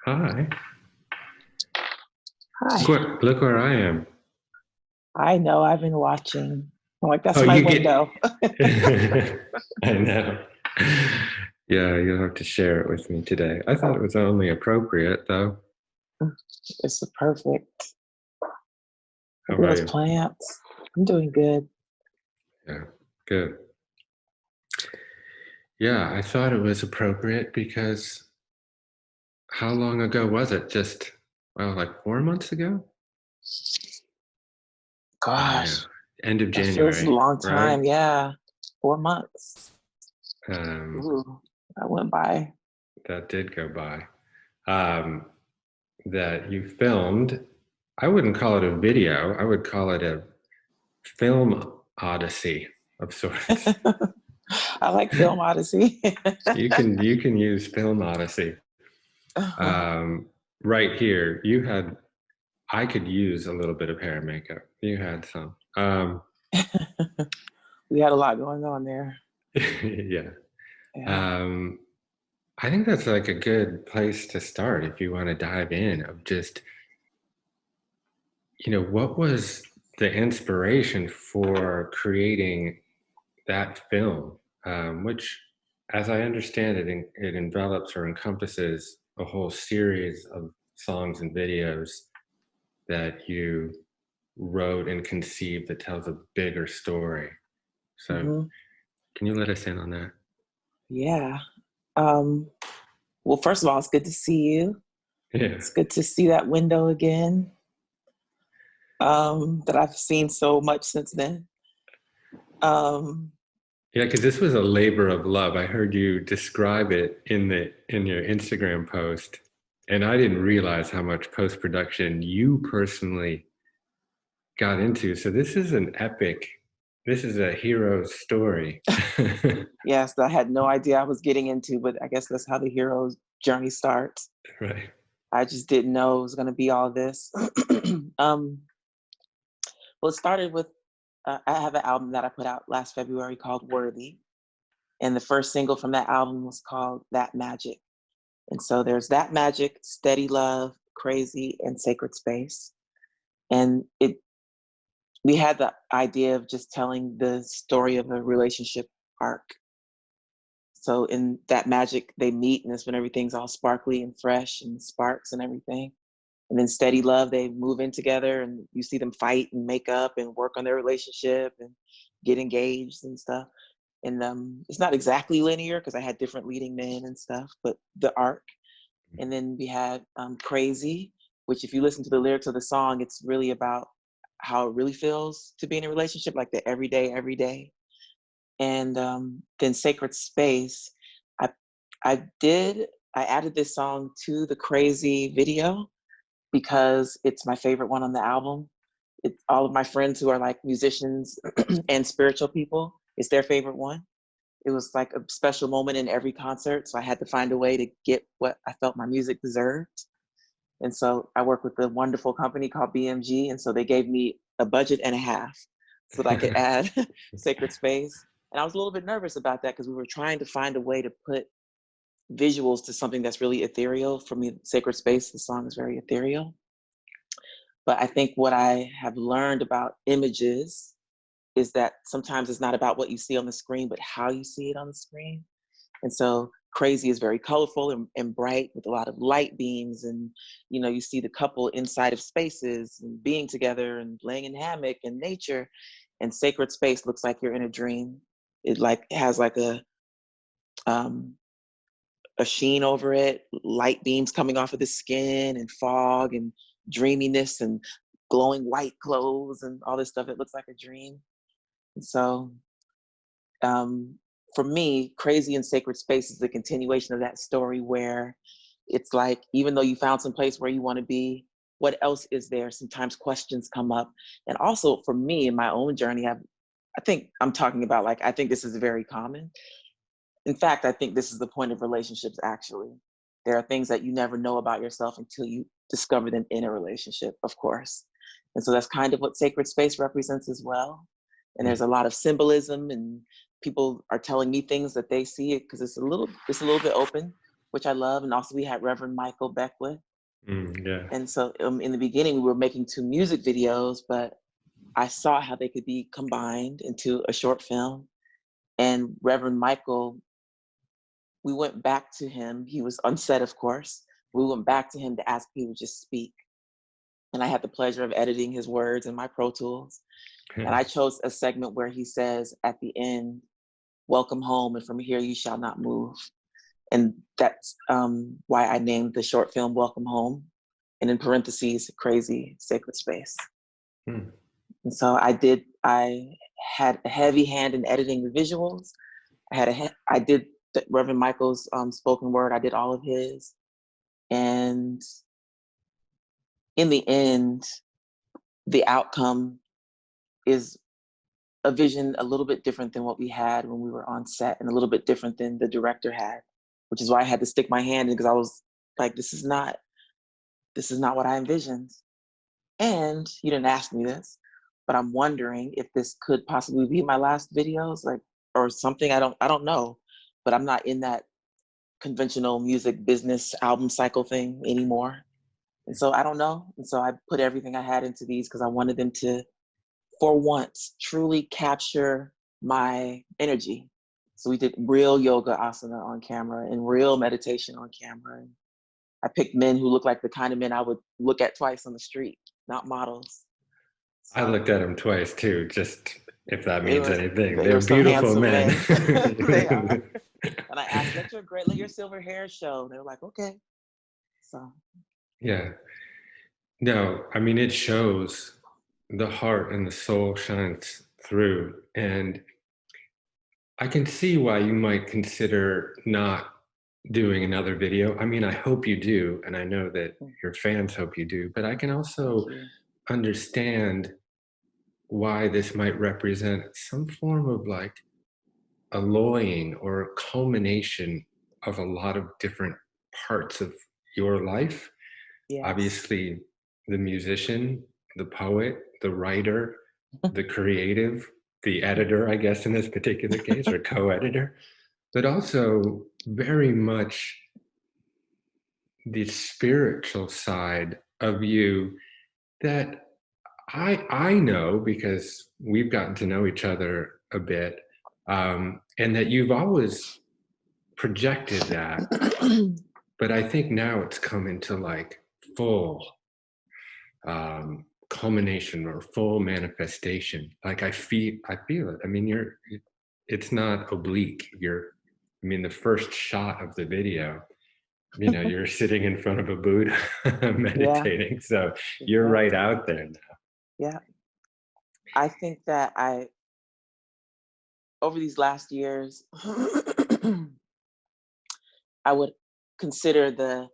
Hi. Hi. Look where I am. I know I've been watching. I'm like, Oh, that's my you get. window. I know. Yeah, you'll have to share it with me today. I thought it was only appropriate, though. It's the perfect. How Look at about those you? plants. I'm doing good. Yeah, good. Yeah, I thought it was appropriate because how long ago was it? Just, well, like 4 months ago? Oh, yeah. Gosh, End of that feels a January, long right? time. Yeah. 4 months. Um, Ooh, that went by. that did go by. Um, that you filmed. I wouldn't call it a video. I would call it a film odyssey of sorts. I like Film Odyssey. You can use film odyssey. Um, right here, I could use a little bit of hair and makeup. You had some. We had a lot going on there. Yeah. Yeah. Um, I think that's like a good place to start if you want to dive in of just, what was the inspiration for creating that film, which, as I understand it, it envelops or encompasses a whole series of songs and videos that you wrote and conceived that tells a bigger story. So, hmm can you let us in on that? Yeah. Um, well, first of all, it's good to see you. Yeah. It's good to see that window again. That I've seen so much since then. Um, Yeah, because this was a labor of love. I heard you describe it in your Instagram post, and I didn't realize how much post production you personally got into. So this is an epic. This is a hero's story. yes, I had no idea I was getting into, but I guess that's how the hero's journey starts. Right. I just didn't know it was going to be all this. um, well, it started with I have an album that I put out last February called Worthy, and the first single from that album was called That Magic. And so there's That Magic, Steady Love, Crazy, and Sacred Space. And it we had the idea of just telling the story of a relationship arc. So in That Magic, they meet, and it's when everything's all sparkly and fresh and sparks and everything. And then Steady Love, they move in together, and you see them fight and make up and work on their relationship and get engaged and stuff. And it's not exactly linear because I had different leading men and stuff, but the arc. And then we had Crazy, which if you listen to the lyrics of the song, it's really about how it really feels to be in a relationship, like the every day. And then Sacred Space, I I did I added this song to the Crazy video because it's my favorite one on the album. It's all of my friends who are like musicians and spiritual people. It's their favorite one. It was like a special moment in every concert, so I had to find a way to get what I felt my music deserved. And so I work with a wonderful company called BMG, and so they gave me a budget and a half so that I could add Sacred Space. And I was a little bit nervous about that because we were trying to find a way to put visuals to something that's really ethereal. For me, Sacred Space, the song is very ethereal. But I think what I have learned about images is that sometimes it's not about what you see on the screen, but how you see it on the screen. And so Crazy is very colorful and bright with a lot of light beams. And, you see the couple inside of spaces and being together and laying in hammock and nature. And Sacred Space looks like you're in a dream. It like has like um, a sheen over it, light beams coming off of the skin and fog and dreaminess and glowing white clothes and all this stuff. It looks like a dream. And so um, for me, Crazy and Sacred Space is the continuation of that story where it's like, even though you found some place where you want to be, what else is there? Sometimes questions come up. And also for me, in my own journey, I think I'm talking about like, I think this is very common. In fact, I think this is the point of relationships, actually. There are things that you never know about yourself until you discover them in a relationship, of course. And so that's kind of what Sacred Space represents as well. And there's a lot of symbolism, and people are telling me things that they see it because it's a little bit open. which I love. And also we had Reverend Michael Beckwith. Yeah. And so in the beginning, we were making 2 music videos, but I saw how they could be combined into a short film. And Reverend Michael, we went back to him. He was on set, of course. We went back to him to ask if he would just speak. And I had the pleasure of editing his words in my Pro Tools. And I chose a segment where he says at the end, "Welcome home, and from here you shall not move." And that's why I named the short film Welcome Home, and in parentheses, Crazy Sacred Space. Hmm. And so I had a heavy hand in editing the visuals. I did Reverend Michael's spoken word. I did all of his. And in the end, the outcome is a vision a little bit different than what we had when we were on set, and a little bit different than the director had, which is why I had to stick my hand in, because I was like, this is not what I envisioned. And you didn't ask me this, but I'm wondering if this could possibly be my last videos, like, or something. I don't know, but I'm not in that conventional music business album cycle thing anymore. And so I don't know. And so I put everything I had into these because I wanted them to, for once, truly capture my energy. So we did real yoga asana on camera and real meditation on camera. And I picked men who looked like the kind of men I would look at twice on the street, not models. I So looked at them twice too, just if that means anything. they They're were some beautiful handsome men. men. They are. And I asked, let your silver hair show. They were like, okay. So Yeah. No, I mean, it shows the heart and the soul shines through. And I can see why you might consider not doing another video. I mean, I hope you do, and I know that your fans hope you do, but I can also understand why this might represent some form of like alloying or a culmination of a lot of different parts of your life. yes. Obviously, the musician, the poet, the writer, the creative, the editor, I guess in this particular case, or co-editor, but also very much the spiritual side of you that I know because we've gotten to know each other a bit, and that you've always projected that, but I think now it's come into like full culmination or full manifestation. Like I feel it. I mean, it's not oblique. I mean, the first shot of the video, you're sitting in front of a Buddha meditating. So you're right out there now. Yeah. I think that over these last years, I would consider the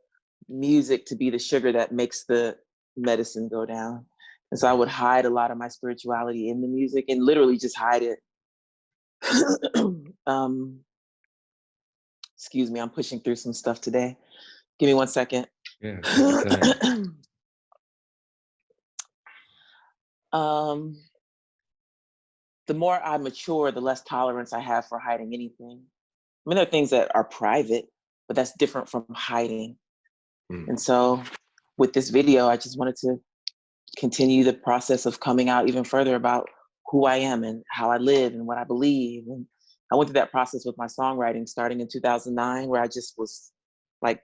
music to be the sugar that makes the medicine go down. And so I would hide a lot of my spirituality in the music and literally just hide it. Excuse me, I'm pushing through some stuff today. Give me 1 second. Yeah. The more I mature, the less tolerance I have for hiding anything. I mean, there are things that are private, but that's different from hiding. And so with this video, I just wanted to continue the process of coming out even further about who I am and how I live and what I believe. And I went through that process with my songwriting starting in 2009, where I just was like,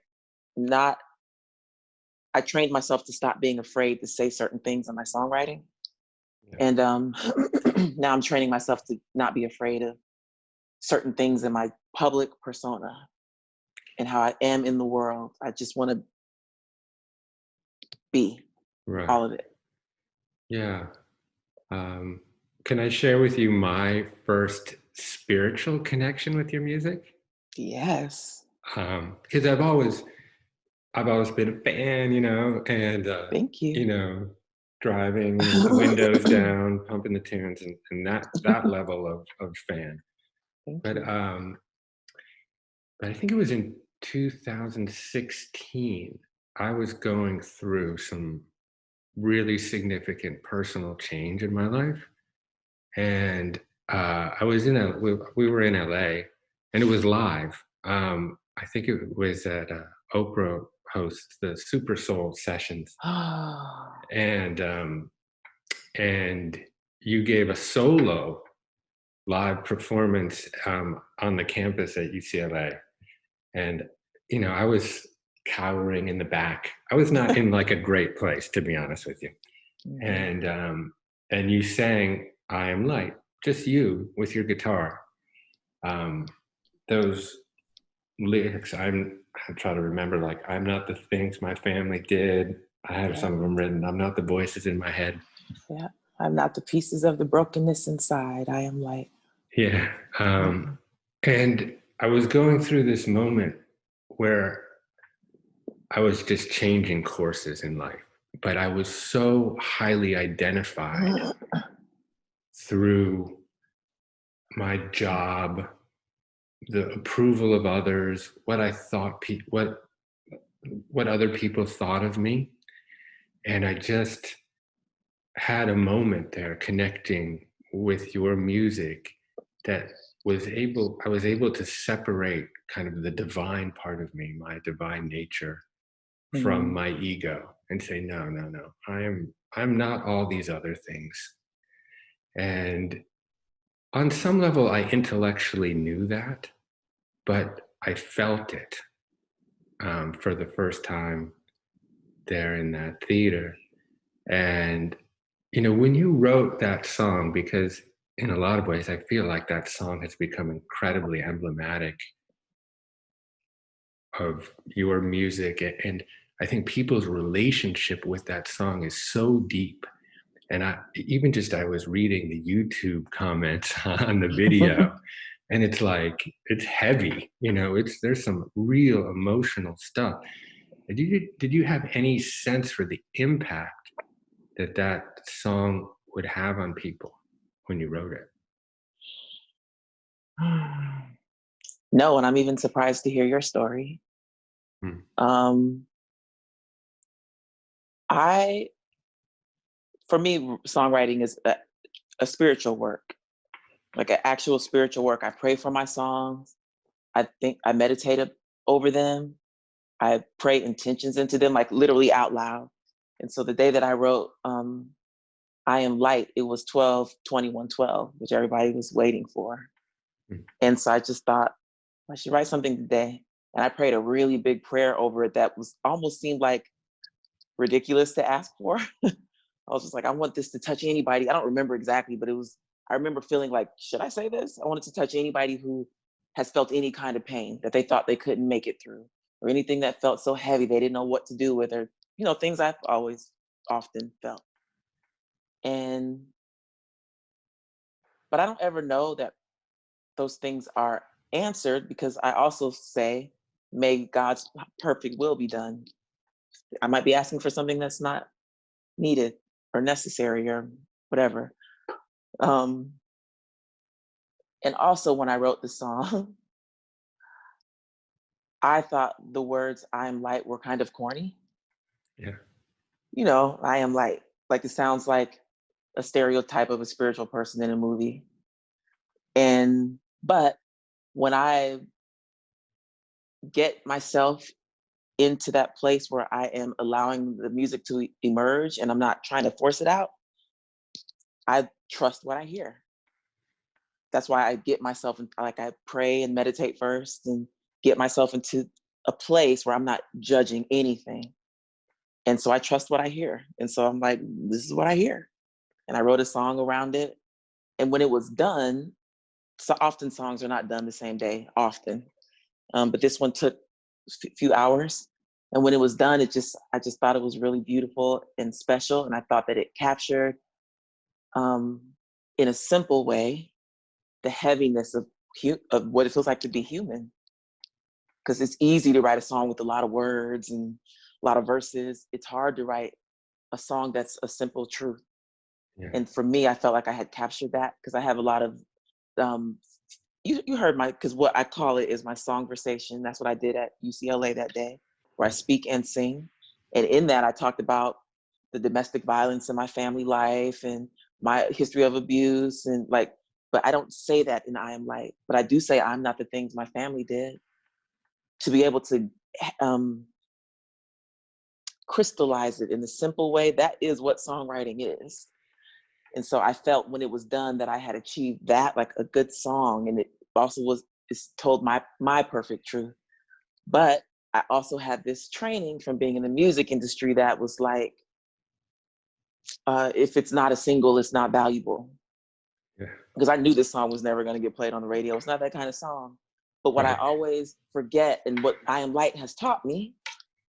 I trained myself to stop being afraid to say certain things in my songwriting. Yeah. And now I'm training myself to not be afraid of certain things in my public persona and how I am in the world. I just want to be all of it. Yeah. Can I share with you my first spiritual connection with your music? Yes. Because I've always been a fan, and Thank you. Driving, the windows down, pumping the tunes, and that level of fan. But I think it was in 2016, I was going through some really significant personal change in my life. And I was we were in LA, and it was live. I think it was at Oprah hosts the Super Soul sessions, Oh, and and you gave a solo live performance on the campus at UCLA, and I was cowering in the back. I was not in like a great place, to be honest with you. mhm. And you sang "I Am Light," just you with your guitar. Um, those lyrics, I try to remember, like, "I'm not the things my family did." I have Yeah, some of them written. "I'm not the voices in my head." yeah. I'm not the pieces of the brokenness inside. I am light. Yeah. Mhm. And I was going through this moment where I was just changing courses in life, but I was so highly identified through my job, the approval of others, what I thought what other people thought of me, and I just had a moment there connecting with your music that I was able to separate kind of the divine part of me, my divine nature, from Mhm. my ego, and say, no, no, no, I'm not all these other things. And on some level I intellectually knew that, but I felt it for the first time there in that theater. And when you wrote that song, because in a lot of ways I feel like that song has become incredibly emblematic of your music, and I think people's relationship with that song is so deep. And I was reading the YouTube comments on the video, and it's like it's heavy, there's some real emotional stuff. Did you have any sense for the impact that that song would have on people when you wrote it? No, and I'm even surprised to hear your story. Hmm. Um, I, for me, songwriting is a spiritual work, like an actual spiritual work. I pray for my songs. I think I meditate over them. I pray intentions into them, like literally out loud. And so the day that I wrote I Am Light, it was 12/21/12, which everybody was waiting for. Hmm. And so I just thought, I should write something today. And I prayed a really big prayer over it that was almost seemed like ridiculous to ask for. I was just like, I want this to touch anybody. I don't remember exactly, but I remember feeling like, should I say this? I wanted to touch anybody who has felt any kind of pain that they thought they couldn't make it through, or anything that felt so heavy they didn't know what to do with, or, things I've always often felt. And, but I don't ever know that those things are answered, because I also say, may God's perfect will be done. I might be asking for something that's not needed or necessary or whatever. Um, and also, when I wrote the song, I thought the words "I am light" were kind of corny. Yeah. I am light. Like, it sounds like a stereotype of a spiritual person in a movie. But when I get myself into that place where I am allowing the music to emerge and I'm not trying to force it out, I trust what I hear. That's why I get myself in, like, I pray and meditate first and get myself into a place where I'm not judging anything. And so I trust what I hear. And so I'm like, this is what I hear. And I wrote a song around it. And when it was done, so often songs are not done the same day, often. But this one took a few hours. And when it was done, I just thought it was really beautiful and special. And I thought that it captured, um, in a simple way, the heaviness of what it feels like to be human. Because it's easy to write a song with a lot of words and a lot of verses. It's hard to write a song that's a simple truth. Yeah. And for me, I felt like I had captured that, because I have a lot of, um, you heard because what I call it is my songversation. That's what I did at UCLA that day, where I speak and sing. And in that, I talked about the domestic violence in my family life and my history of abuse, and like, but I don't say that in I Am Light. But I do say I'm not the things my family did. to be able to um, crystallize it in a simple way, that is what songwriting is. And so I felt when it was done that I had achieved that, like a good song, and it also was, it's told my perfect truth. But I also had this training from being in the music industry that was like, if it's not a single, it's not valuable. Yeah. Because I knew this song was never going to get played on the radio. It's not that kind of song. But what I Right. always forget, and what I Am Light has taught me,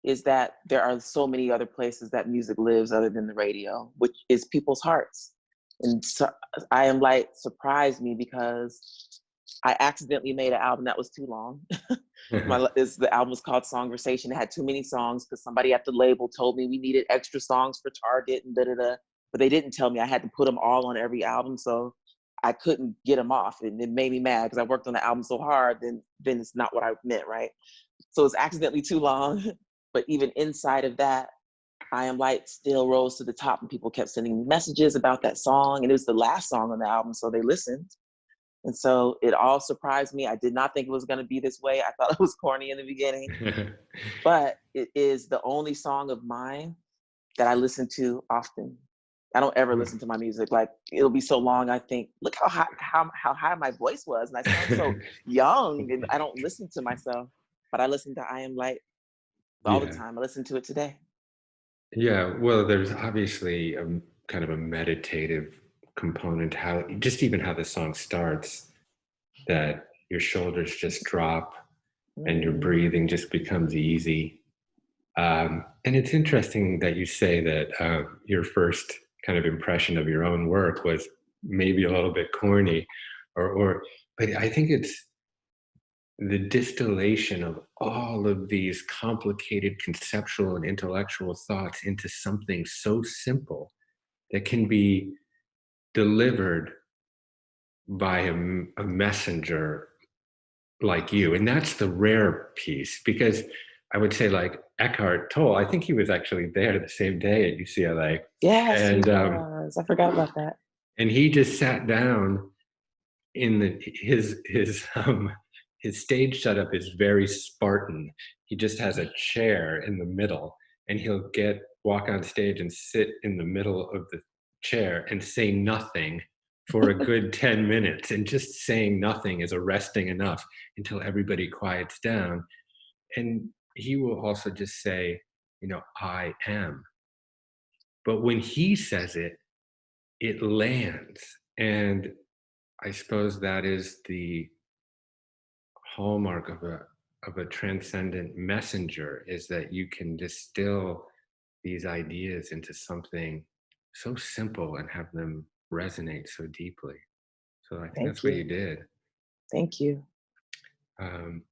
is that there are so many other places that music lives other than the radio, which is people's hearts. And so I Am Light surprised me because I accidentally made an album that was too long. The album was called Songversation. It had too many songs because somebody at the label told me we needed extra songs for Target and da-da-da. But they didn't tell me I had to put them all on every album. So I couldn't get them off. And it made me mad because I worked on the album so hard, then it's not what I meant, right? So it's accidentally too long. But even inside of that, I Am Light still rose to the top, and people kept sending me messages about that song. And it was the last song on the album, so they listened. And so it all surprised me. I did not think it was going to be this way. I thought it was corny in the beginning, but it is the only song of mine that I listen to often. I don't ever listen to my music. Like, it'll be so long, I think, look how high my voice was. And I sound so young, and I don't listen to myself, but I listen to I Am Light all the Yeah. time. I listen to it today. Yeah. Well, there's obviously a kind of a meditative component, how just even how the song starts, that your shoulders just drop and your Mm, breathing just becomes easy. And it's interesting that you say that your first kind of impression of your own work was maybe a little bit corny, but I think it's the distillation of all of these complicated conceptual and intellectual thoughts into something so simple that can be delivered by a messenger like you. And that's the rare piece, because I would say, like Eckhart Tolle, I think he was actually there the same day at UCLA. yes, he And was. I forgot about that. and he just sat down in his stage setup is very Spartan. He just has a chair in the middle, and he'll walk on stage and sit in the middle of the chair and say nothing for a good 10 minutes. And just saying nothing is arresting enough until everybody quiets down. And he will also just say, I am. But when he says it, it lands. And I suppose that is the hallmark of a transcendent messenger, is that you can distill these ideas into something so simple and have them resonate so deeply. So I think Thank that's what you. you did. Thank you. Um,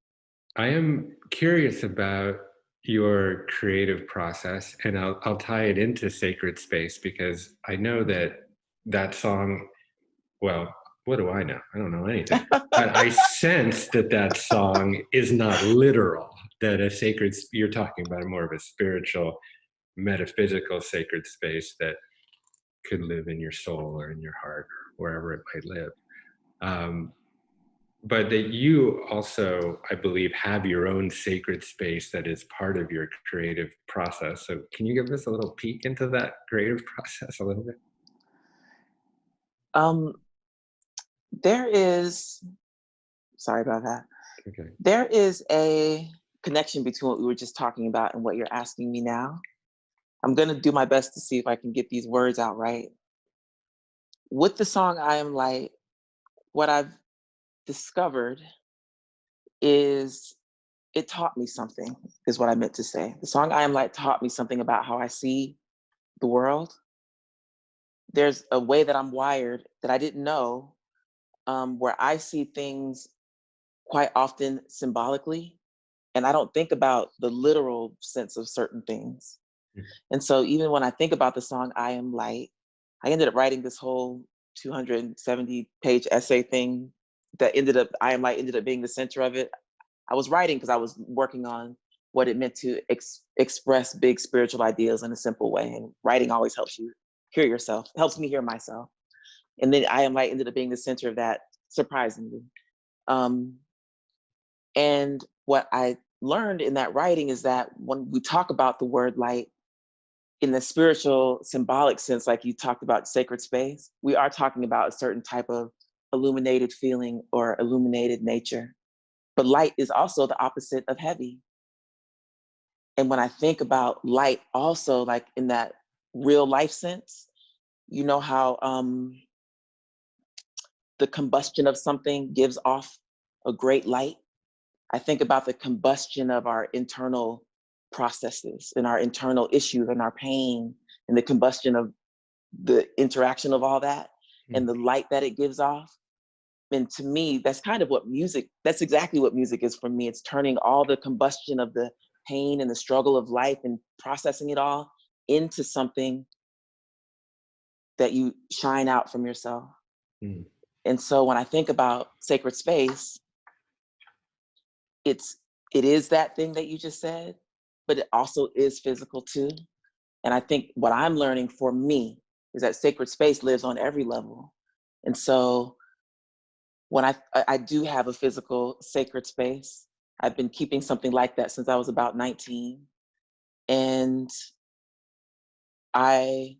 I am curious about your creative process, and I'll tie it into Sacred Space, because I know that that song, well, what do I know? I don't know anything. But I sense that that song is not literal, that you're talking about more of a spiritual, metaphysical sacred space that could live in your soul or in your heart or wherever it might live. Um, but that you also, I believe, have your own sacred space that is part of your creative process. So can you give us a little peek into that creative process a little bit? Um, there is, sorry about that. Okay. There is a connection between what we were just talking about and what you're asking me now. I'm going to do my best to see if I can get these words out right. With the song I Am Light, what I've discovered is it taught me something, is what I meant to say. The song I Am Light taught me something about how I see the world. There's a way that I'm wired that I didn't know, where I see things quite often symbolically, and I don't think about the literal sense of certain things. And so even when I think about the song I Am Light, I ended up writing this whole 270-page essay thing that I Am Light ended up being the center of it. I was writing because I was working on what it meant to express big spiritual ideas in a simple way. And writing always helps you hear yourself, helps me hear myself. And then I Am Light ended up being the center of that, surprisingly. Um, and what I learned in that writing is that when we talk about the word light in the spiritual symbolic sense, like you talked about sacred space, we are talking about a certain type of illuminated feeling or illuminated nature. But light is also the opposite of heavy. And when I think about light also, like in that real life sense, you know how the combustion of something gives off a great light? I think about the combustion of our internal processes and our internal issues and our pain and the combustion of the interaction of all that and the light that it gives off. And to me, that's kind of what music, that's exactly what music is for me. It's turning all the combustion of the pain and the struggle of life and processing it all into something that you shine out from yourself. Mm. And so when I think about sacred space, it is that thing that you just said, but it also is physical too. And I think what I'm learning for me is that sacred space lives on every level. And so when I do have a physical sacred space, I've been keeping something like that since I was about 19. And I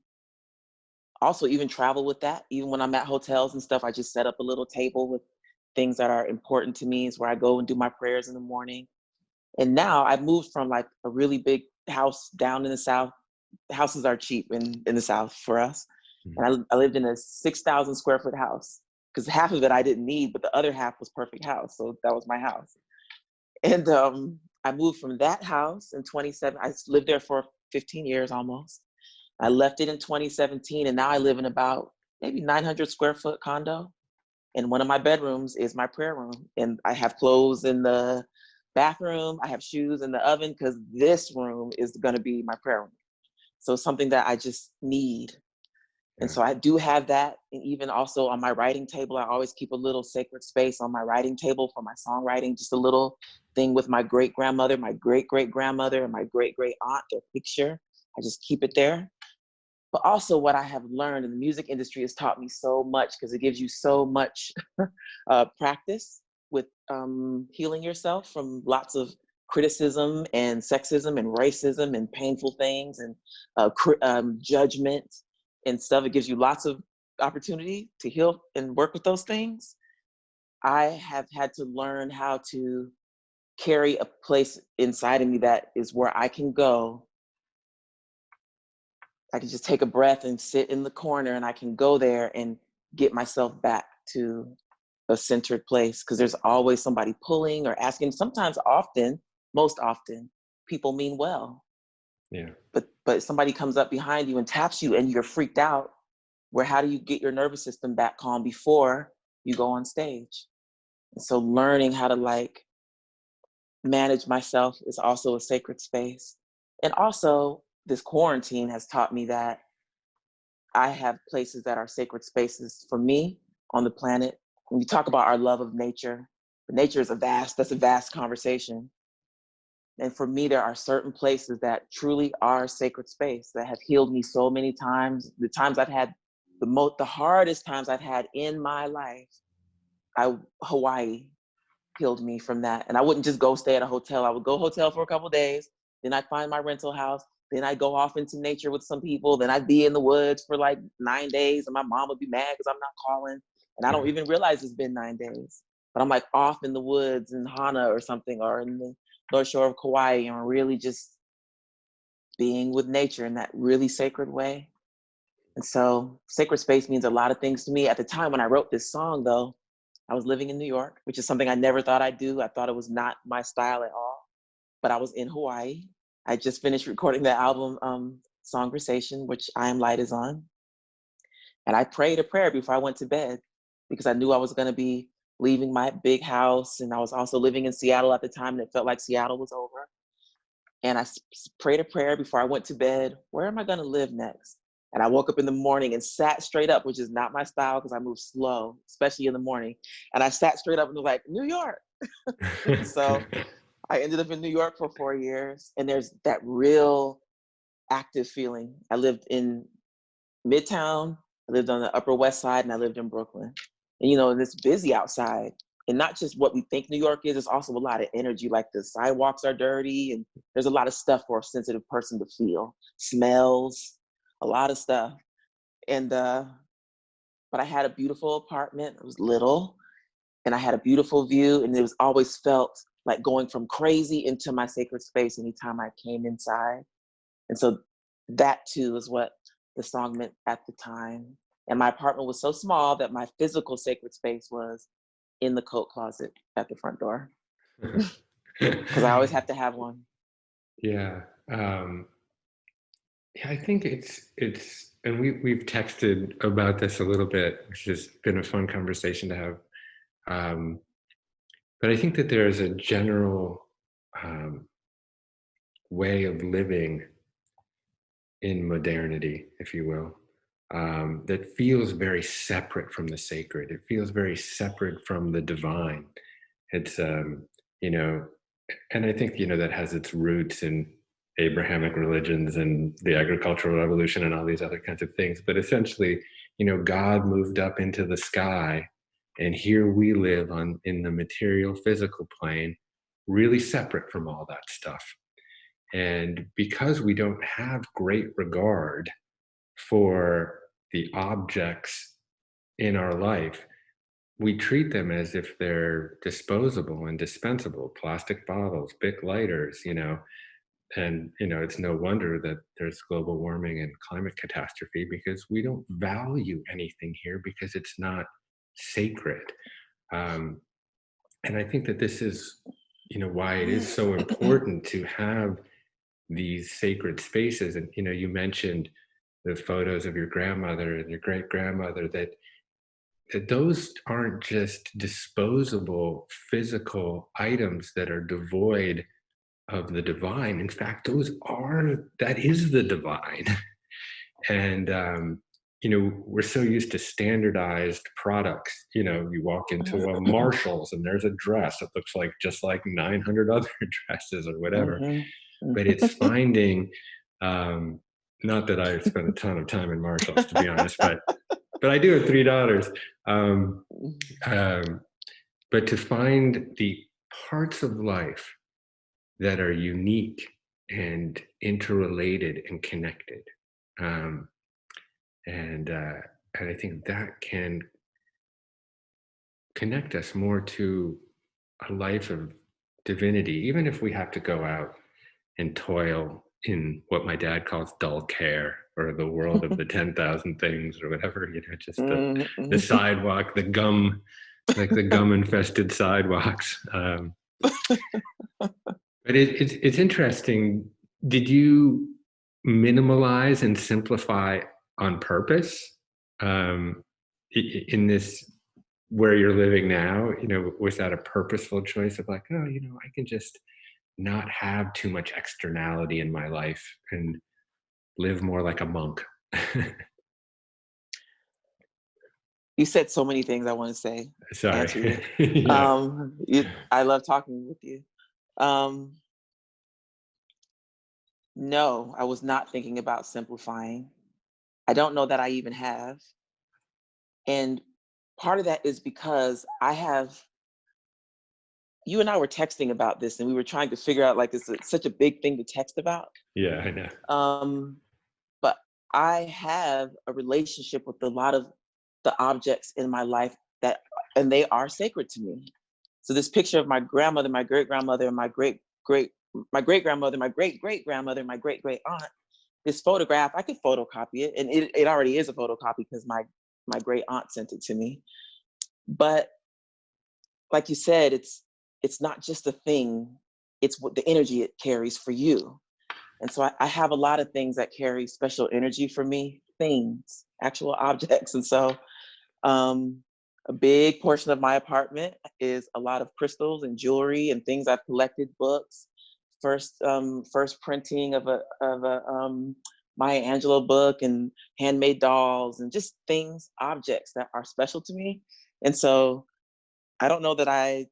also even travel with that. Even when I'm at hotels and stuff, I just set up a little table with things that are important to me. Is where I go and do my prayers in the morning. And now I've moved from like a really big house down in the South. Houses are cheap in the South for us. And I lived in a 6,000 square foot house because half of it I didn't need, but the other half was perfect house. So that was my house. And I moved from that house in 27. I lived there for 15 years almost. I left it in 2017, and now I live in about maybe 900 square foot condo. And one of my bedrooms is my prayer room. And I have clothes in the bathroom. I have shoes in the oven because this room is going to be my prayer room. So it's something that I just need. And so I do have that. And even also on my writing table, I always keep a little sacred space on my writing table for my songwriting, just a little thing with my great grandmother, my great great grandmother, and my great great aunt, their picture. I just keep it there. But also what I have learned in the music industry has taught me so much because it gives you so much practice with healing yourself from lots of criticism and sexism and racism and painful things and judgment and stuff. It gives you lots of opportunity to heal and work with those things. I have had to learn how to carry a place inside of me that is where I can go. I can just take a breath and sit in the corner and I can go there and get myself back to a centered place because there's always somebody pulling or asking. Sometimes, often, most often, people mean well. Yeah. But somebody comes up behind you and taps you and you're freaked out. Where how do you get your nervous system back calm before you go on stage? And so learning how to like manage myself is also a sacred space. And also this quarantine has taught me that I have places that are sacred spaces for me on the planet. When we talk about our love of nature, nature is that's a vast conversation. And for me, there are certain places that truly are sacred space that have healed me so many times. The times I've had the hardest times I've had in my life, Hawaii healed me from that. And I wouldn't just go stay at a hotel. I would go hotel for a couple of days. Then I'd find my rental house. Then I'd go off into nature with some people. Then I'd be in the woods for like 9 days. And my mom would be mad because I'm not calling. And I don't even realize it's been 9 days. But I'm like off in the woods in Hana or something, or in the North Shore of Kauai, and really just being with nature in that really sacred way. And so sacred space means a lot of things to me. At the time when I wrote this song, though, I was living in New York, which is something I never thought I'd do. I thought it was not my style at all, but I was in Hawaii. I just finished recording the album, Songwriting, which I Am Light is on. And I prayed a prayer before I went to bed because I knew I was going to be leaving my big house. And I was also living in Seattle at the time, and it felt like Seattle was over. And I prayed a prayer before I went to bed. Where am I going to live next? And I woke up in the morning and sat straight up, which is not my style because I move slow, especially in the morning. And I sat straight up and was like, New York. So I ended up in New York for 4 years. And there's that real active feeling. I lived in Midtown, I lived on the Upper West Side, and I lived in Brooklyn. And, you know, and it's busy outside. and not just what we think New York is, it's also a lot of energy. Like the sidewalks are dirty and there's a lot of stuff for a sensitive person to feel. Smells, a lot of stuff. And but I had a beautiful apartment. It was little and I had a beautiful view, and it was always felt like going from crazy into my sacred space anytime I came inside. And so that too is what the song meant at the time. And my apartment was so small that my physical sacred space was in the coat closet at the front door, because I always have to have one. Yeah. Yeah, I think it's and we've texted about this a little bit, which has been a fun conversation to have. Um, but I think that there is a general um, way of living in modernity, if you will, that feels very separate from the sacred. It feels very separate from the divine. It's you know, and I think that has its roots in Abrahamic religions and the agricultural revolution and all these other kinds of things. But essentially, God moved up into the sky, and here we live on in the material, physical plane, really separate from all that stuff. And because we don't have great regard for the objects in our life, we treat them as if they're disposable and dispensable. Plastic bottles, Bic lighters, and it's no wonder that there's global warming and climate catastrophe, because we don't value anything here because it's not sacred. Um, and I think that this is why it is so important to have these sacred spaces. And you mentioned the photos of your grandmother and your great grandmother, that those aren't just disposable physical items that are devoid of the divine. In fact, that is the divine. And we're so used to standardized products. You walk into a Marshalls and there's a dress that looks like just like 900 other dresses or whatever. But it's finding, not that I spent a ton of time in Marshalls, to be honest, but I do have 3 daughters. But to find the parts of life that are unique and interrelated and connected. Um, and I think that can connect us more to a life of divinity, even if we have to go out and toil in what my dad calls dull care, or the world of the 10,000 things, or whatever, just the sidewalk, the gum, like the gum infested sidewalks. But it's interesting. Did you minimalize and simplify on purpose in this where you're living now? Was that a purposeful choice of like, oh, I can just not have too much externality in my life and live more like a monk? You said so many things I want to say. Sorry. Answer you. Yeah. I love talking with you. No, I was not thinking about simplifying. I don't know that I even have. And part of that is because you and I were texting about this, and we were trying to figure out, like, it's such a big thing to text about. Yeah, I know. But I have a relationship with a lot of the objects in my life and they are sacred to me. So this picture of my grandmother, my great grandmother, my great grandmother, my great great grandmother, my great great aunt. This photograph, I could photocopy it, and it already is a photocopy because my great aunt sent it to me. But like you said, it's not just a thing; it's what the energy it carries for you. And so I have a lot of things that carry special energy for me, things, actual objects. And so a big portion of my apartment is a lot of crystals and jewelry and things I've collected, books, first printing of a Maya Angelou book, and handmade dolls, and just things, objects that are special to me. And so I don't know that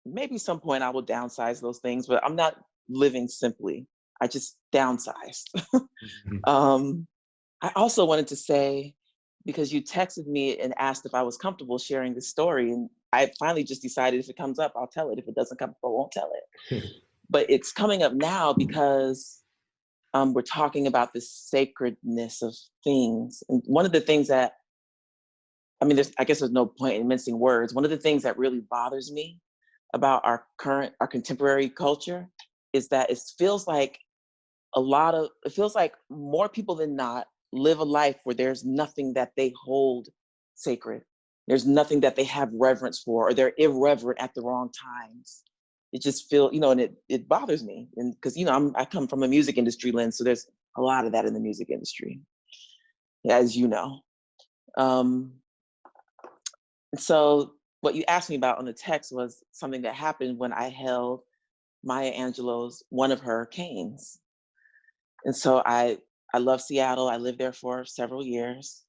maybe some point I will downsize those things, but I'm not living simply. I just downsized. I also wanted to say, because you texted me and asked if I was comfortable sharing this story, and I finally just decided if it comes up, I'll tell it. If it doesn't come up, I won't tell it. But it's coming up now because we're talking about the sacredness of things. And one of the things that, I mean, I guess there's no point in mincing words. One of the things that really bothers me about our contemporary culture is that it feels like more people than not live a life where there's nothing that they hold sacred. There's nothing that they have reverence for, or they're irreverent at the wrong times. It just feels, and it bothers me. And because, I come from a music industry lens, so there's a lot of that in the music industry, as you know. So what you asked me about on the text was something that happened when I held Maya Angelou's, one of her canes. And so I love Seattle. I lived there for several years.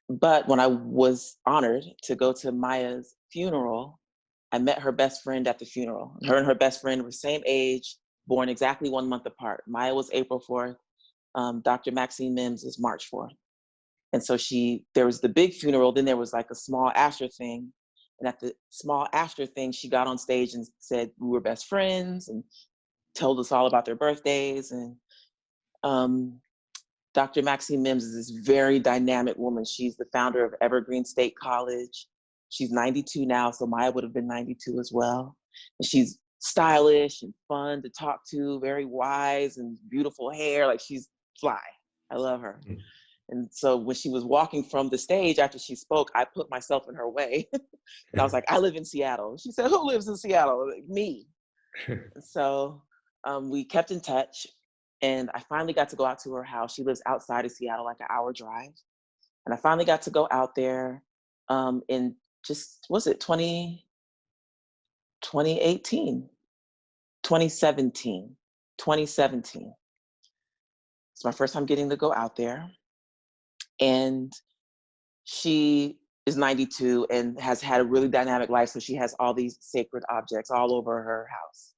But when I was honored to go to Maya's funeral, I met her best friend at the funeral. Her and her best friend were same age, born exactly 1 month apart. Maya was April 4th. Dr. Maxine Mims was March 4th. And so there was the big funeral, then there was like a small after thing. And at the small after thing, she got on stage and said we were best friends and told us all about their birthdays. And Dr. Maxine Mims is this very dynamic woman. She's the founder of Evergreen State College. She's 92 now, so Maya would have been 92 as well. And she's stylish and fun to talk to, very wise and beautiful hair. Like, she's fly. I love her. Mm-hmm. And so when she was walking from the stage after she spoke, I put myself in her way. And I was like, I live in Seattle. And she said, who lives in Seattle? Like, me. So we kept in touch. And I finally got to go out to her house. She lives outside of Seattle, like an hour drive. And I finally got to go out there in just, was it 2018? 2017. It's my first time getting to go out there. And she is 92 and has had a really dynamic life. So she has all these sacred objects all over her house.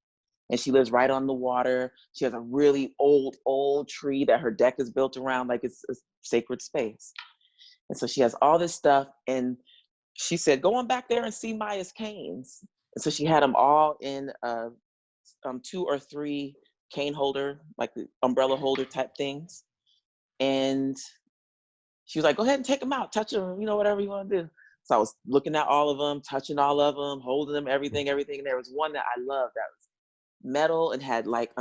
And she lives right on the water. She has a really old tree that her deck is built around, like it's a sacred space. And so she has all this stuff. And she said, go on back there and see Maya's canes. And so she had them all in 2 or 3 cane holder, like the umbrella holder type things. And she was like, go ahead and take them out, touch them, whatever you want to do. So I was looking at all of them, touching all of them, holding them, everything. And there was one that I loved that was metal and had like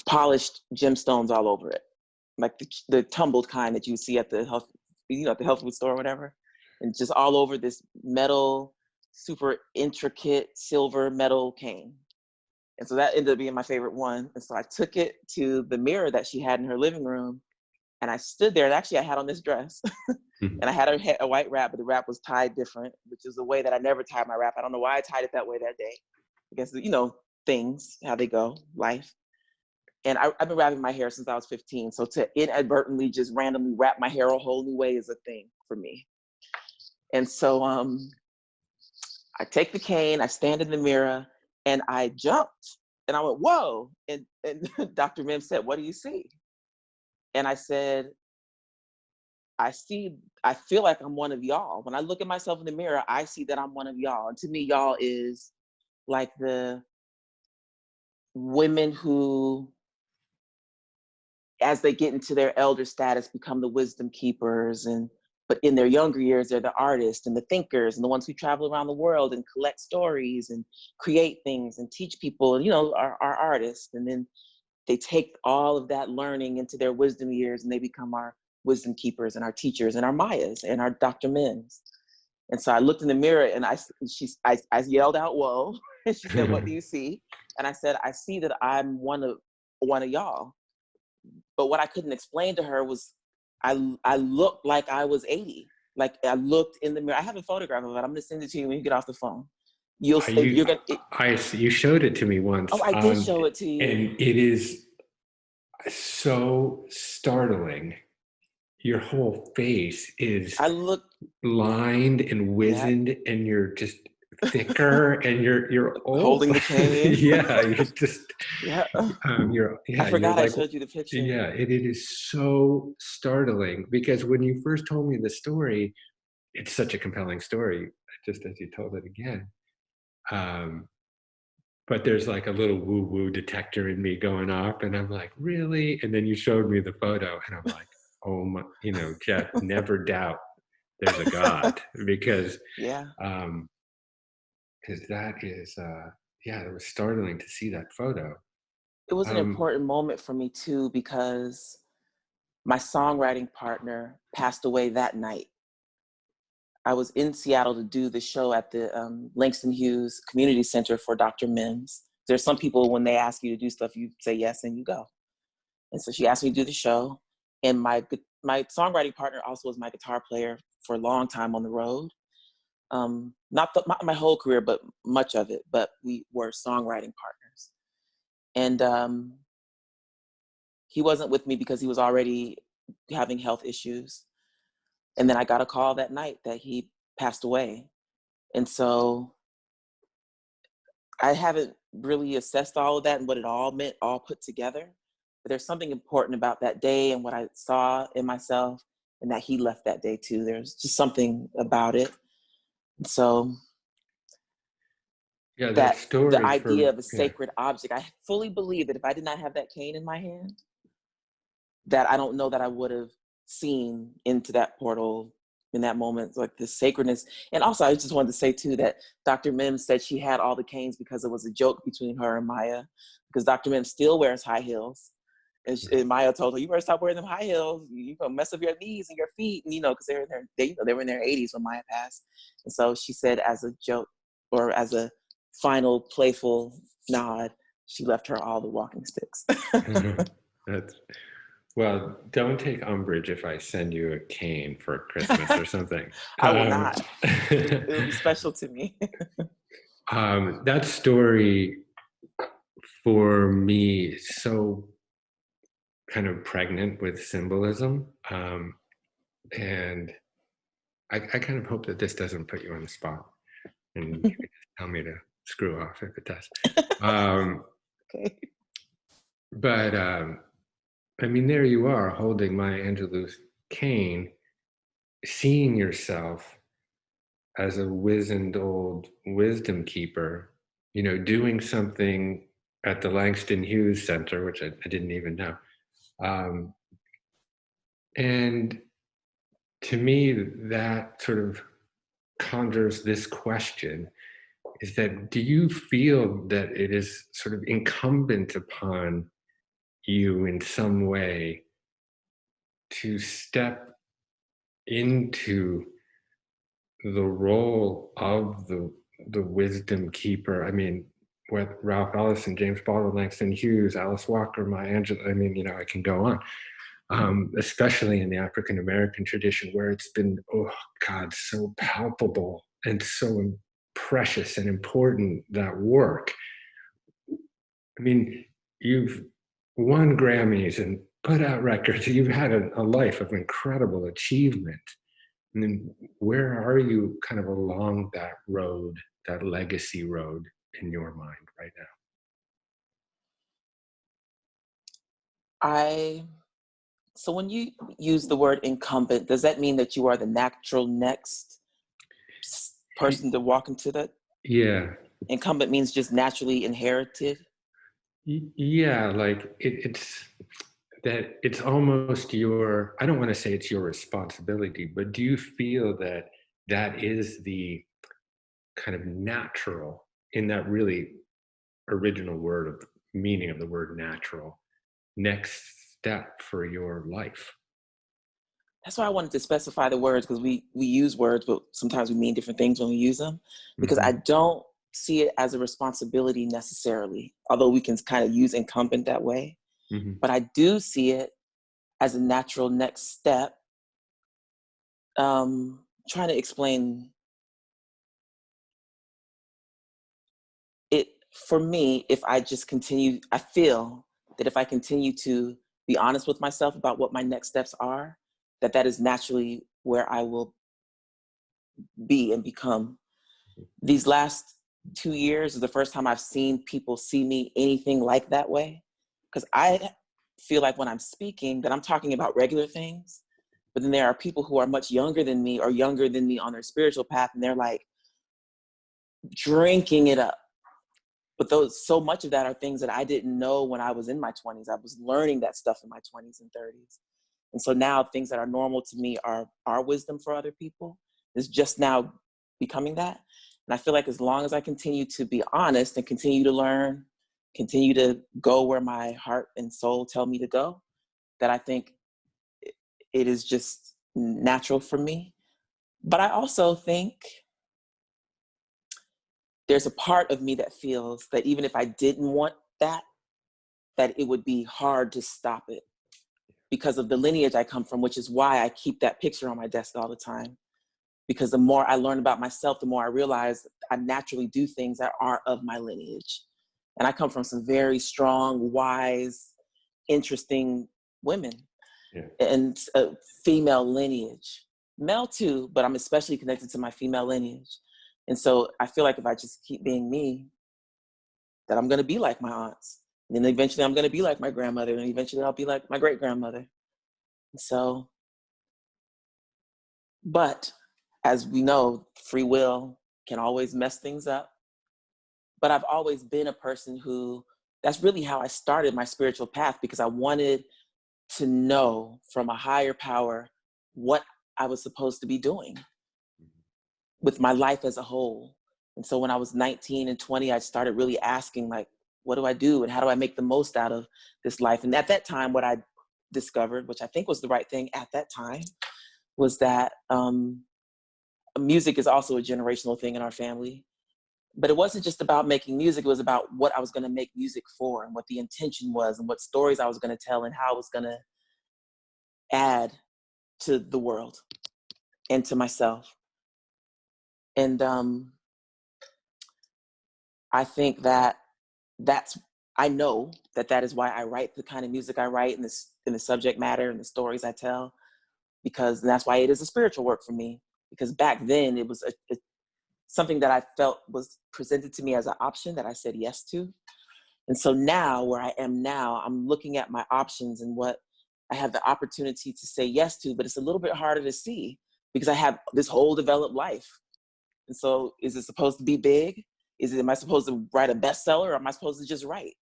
polished gemstones all over it, like the tumbled kind that you see at the health, at the health food store or whatever, and just all over this metal, super intricate silver metal cane. And so that ended up being my favorite one. And so I took it to the mirror that she had in her living room, and I stood there. And actually, I had on this dress, and I had a white wrap, but the wrap was tied different, which is a way that I never tied my wrap. I don't know why I tied it that way that day. I guess, things, how they go, life. And I've been wrapping my hair since I was 15. So to inadvertently just randomly wrap my hair a whole new way is a thing for me. And so I take the cane, I stand in the mirror, and I jumped. And I went, whoa. And Dr. Mim said, what do you see? And I said, I feel like I'm one of y'all. When I look at myself in the mirror, I see that I'm one of y'all. And to me, y'all is like the women who, as they get into their elder status, become the wisdom keepers. But in their younger years, they're the artists and the thinkers and the ones who travel around the world and collect stories and create things and teach people, and, are artists. And then they take all of that learning into their wisdom years and they become our wisdom keepers and our teachers and our Mayas and our Dr. Mims. And so I looked in the mirror and I yelled out, whoa. And she said, what do you see? And I said, I see that I'm one of y'all. But what I couldn't explain to her was I looked like I was 80. Like, I looked in the mirror. I have a photograph of it. I'm gonna send it to you when you get off the phone. You showed it to me once. Oh, I did show it to you. And it is so startling. Your whole face is lined and wizened, and you're just thicker, and you're old. Holding the cane. Yeah, you're just. Yeah. I forgot I showed you the picture. Yeah, it is so startling, because when you first told me the story, it's such a compelling story, just as you told it again. Um, but there's like a little woo-woo detector in me going off, and I'm like, really? And then you showed me the photo, and I'm like, oh my, Jeff, never doubt there's a God, because Yeah. um, because that is, yeah, it was startling to see that photo. It was an Um, important moment for me too, because my songwriting partner passed away that night. I was in Seattle to do the show at the Langston Hughes Community Center for Dr. Mims. There's some people, when they ask you to do stuff, you say yes and you go. And so she asked me to do the show. And my songwriting partner also was my guitar player for a long time on the road. Not my whole career, but much of it. But we were songwriting partners. And he wasn't with me because he was already having health issues. And then I got a call that night that he passed away. And so I haven't really assessed all of that and what it all meant, all put together. But there's something important about that day and what I saw in myself, and that he left that day too. There's just something about it. And so yeah, that that the story idea for, of a yeah. sacred object, I fully believe that if I did not have that cane in my hand, that I don't know that I would have seen into that portal in that moment, like the sacredness. And also, I just wanted to say too that Dr. Mims said she had all the canes because it was a joke between her and Maya, because Dr. Mims still wears high heels. And Maya told her, "You better stop wearing them high heels. You're gonna mess up your knees and your feet." And because they were in their 80s when Maya passed. And so she said, as a joke or as a final playful nod, she left her all the walking sticks. That's, well, don't take umbrage if I send you a cane for Christmas or something. I will not. It will be special to me. That story for me is so kind of pregnant with symbolism. And I kind of hope that this doesn't put you on the spot, and you can just tell me to screw off if it does. Okay. But I mean, there you are holding Maya Angelou's cane, seeing yourself as a wizened old wisdom keeper, doing something at the Langston Hughes Center, which I didn't even know. Um, and to me, that sort of conjures this question, is that, do you feel that it is sort of incumbent upon you in some way to step into the role of the wisdom keeper? I mean, with Ralph Ellison, James Baldwin, Langston Hughes, Alice Walker, Maya Angelou, I mean, I can go on. Especially in the African American tradition, where it's been, oh God, so palpable and so precious and important, that work. I mean, you've won Grammys and put out records. You've had a life of incredible achievement. And then where are you kind of along that road, that legacy road in your mind right So when you use the word incumbent, does that mean that you are the natural next now? person to walk into that? Yeah. Incumbent means just naturally inherited. Yeah, like it's that it's almost your, I don't want to say it's your responsibility, but do you feel that that is the kind of natural, in that really original word of meaning of the word natural, next step for your life? That's why I wanted to specify the words, because we use words, but sometimes we mean different things when we use them. Because I Mm-hmm. don't see it as a responsibility necessarily, although we can kind of use incumbent that way. Mm-hmm. But I do see it as a natural next step. Trying to explain it for me, if I just continue, I feel that if I continue to be honest with myself about what my next steps are, that is naturally where I will be and become. These last 2 years is the first time I've seen people see me anything like that way. Because I feel like when I'm speaking, that I'm talking about regular things, But then there are people who are much younger than me or younger than me on their spiritual path, and they're like drinking it up. But so much of that are things that I didn't know when I was in my 20s. I was learning that stuff in my 20s and 30s. And so now things that are normal to me are wisdom for other people. It's just now becoming that. And I feel like as long as I continue to be honest and continue to learn, continue to go where my heart and soul tell me to go, that I think it is just natural for me. But I also think there's a part of me that feels that even if I didn't want that it would be hard to stop it because of the lineage I come from, which is why I keep that picture on my desk all the time. Because the more I learn about myself, the more I realize I naturally do things that are of my lineage. And I come from some very strong, wise, interesting women and female lineage. Male too, but I'm especially connected to my female lineage. And so I feel like if I just keep being me, that I'm going to be like my aunts. And then eventually I'm going to be like my grandmother. And eventually I'll be like my great grandmother. So, but as we know, free will can always mess things up. But I've always been a person who, that's really how I started my spiritual path, because I wanted to know from a higher power what I was supposed to be doing with my life as a whole. And so when I was 19 and 20, I started really asking, like, what do I do? And how do I make the most out of this life? And at that time, what I discovered, which I think was the right thing at that time, was that music is also a generational thing in our family. But it wasn't just about making music. It was about what I was going to make music for and what the intention was and what stories I was going to tell and how I was going to add to the world and to myself. And I think that I know that is why I write the kind of music I write and the subject matter and the stories I tell, because that's why it is a spiritual work for me. Because back then it was something that I felt was presented to me as an option that I said yes to. And so now, where I am now, I'm looking at my options and what I have the opportunity to say yes to, but it's a little bit harder to see because I have this whole developed life. And so is it supposed to be big? Am I supposed to write a bestseller, or am I supposed to just write?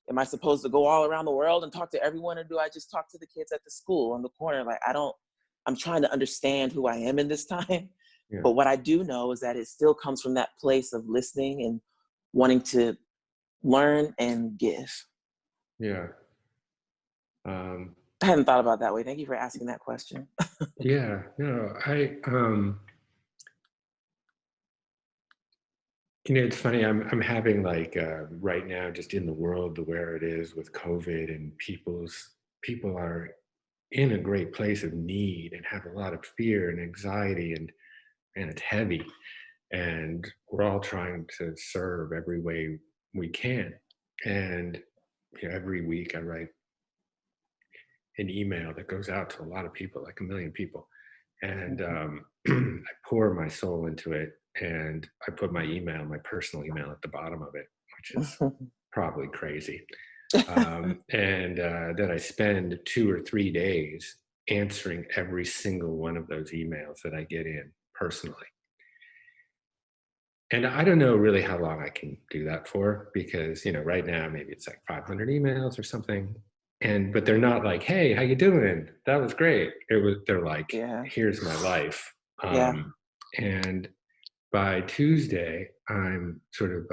Am I supposed to go all around the world and talk to everyone, or do I just talk to the kids at the school on the corner? Like, I'm trying to understand who I am in this time. Yeah. But what I do know is that it still comes from that place of listening and wanting to learn and give. Yeah. I hadn't thought about it that way. Thank you for asking that question. Yeah, no, it's funny. I'm having like right now, just in the world where it is with COVID, and people are in a great place of need and have a lot of fear and anxiety, and it's heavy, and we're all trying to serve every way we can. And every week I write an email that goes out to a lot of people, like 1 million people, and I pour my soul into it, and I put my personal email at the bottom of it, which is probably crazy. And then I spend 2 or 3 days answering every single one of those emails that I get in personally. And I don't know really how long I can do that for, because, right now maybe it's like 500 emails or something. But they're not like, hey, how you doing? That was great. They're like, here's my life. And by Tuesday, I'm sort of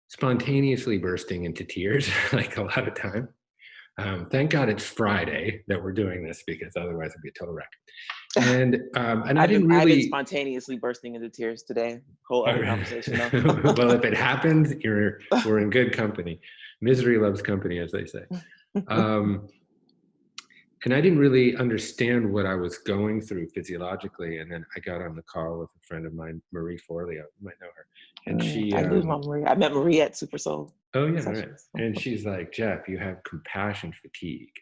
spontaneously bursting into tears, like a lot of time. Thank God it's Friday that we're doing this, because otherwise it'd be a total wreck. And I've been spontaneously bursting into tears today. Whole other conversation though. Well, if it happens, we're in good company. Misery loves company, as they say. And I didn't really understand what I was going through physiologically. And then I got on the call with a friend of mine, Marie Forleo. You might know her. And I do know Marie. I met Marie at Super Soul. Oh, yeah, right. And she's like, Jeff, you have compassion fatigue.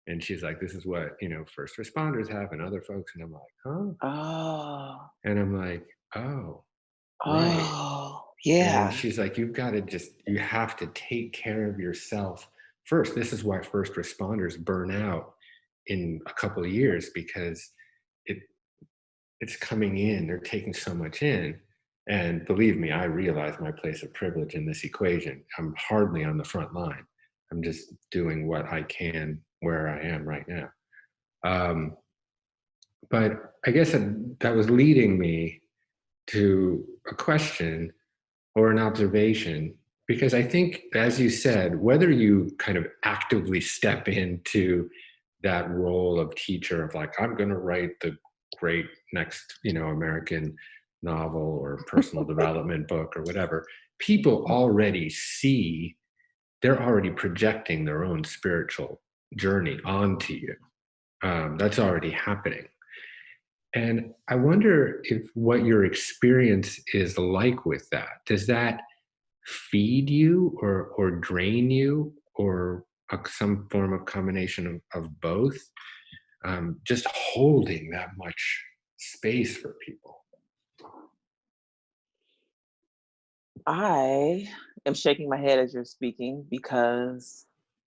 And she's like, this is what, first responders have and other folks. And I'm like, huh? Oh. And I'm like, oh, right. Oh, yeah. And she's like, you have to take care of yourself first. This is why first responders burn out in a couple of years because it it's coming in. They're taking so much in. And believe me, I realize my place of privilege in this equation. I'm hardly on the front line. I'm just doing what I can where I am right now. Um, but I guess that was leading me to a question or an observation, because I think, as you said, whether you kind of actively step into that role of teacher of like, I'm going to write the great next, American novel or personal development book or whatever, people already see, they're already projecting their own spiritual journey onto you. That's already happening. And I wonder if what your experience is like with that. Does that feed you or drain you, or some form of combination of both? Just holding that much space for people. I am shaking my head as you're speaking because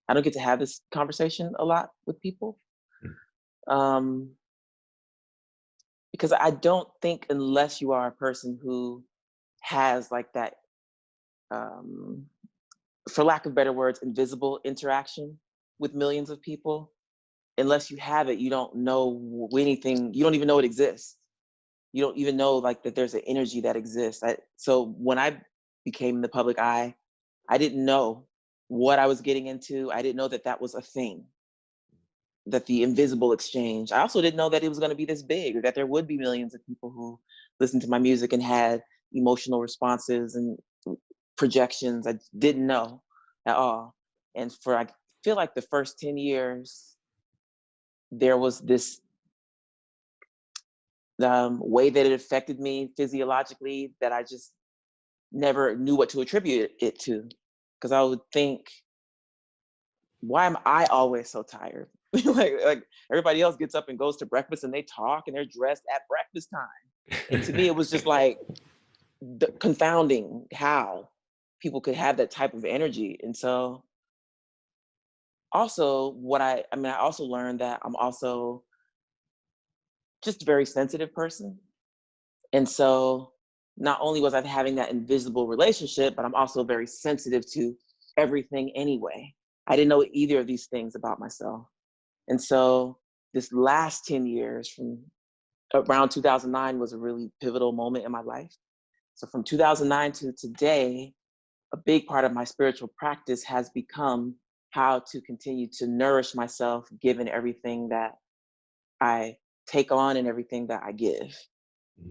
I don't get to have this conversation a lot with people. Um, because I don't think, unless you are a person who has like that, um, for lack of better words, invisible interaction with millions of people, unless you have it, you don't know anything. You don't even know it exists. You don't even know like that there's an energy that exists. So when I became in the public eye, I didn't know what I was getting into. I didn't know that that was a thing, that the invisible exchange. I also didn't know that it was going to be this big, or that there would be millions of people who listened to my music and had emotional responses and projections. I didn't know at all. And I feel like the first 10 years, there was this way that it affected me physiologically that I just never knew what to attribute it to. Because I would think, why am I always so tired? like everybody else gets up and goes to breakfast and they talk and they're dressed at breakfast time. And to me, it was just like confounding how people could have that type of energy. And so also I also learned that I'm also just a very sensitive person. And so not only was I having that invisible relationship, but I'm also very sensitive to everything anyway. I didn't know either of these things about myself. And so this last 10 years, from around 2009, was a really pivotal moment in my life. So from 2009 to today, a big part of my spiritual practice has become how to continue to nourish myself, given everything that I take on and everything that I give.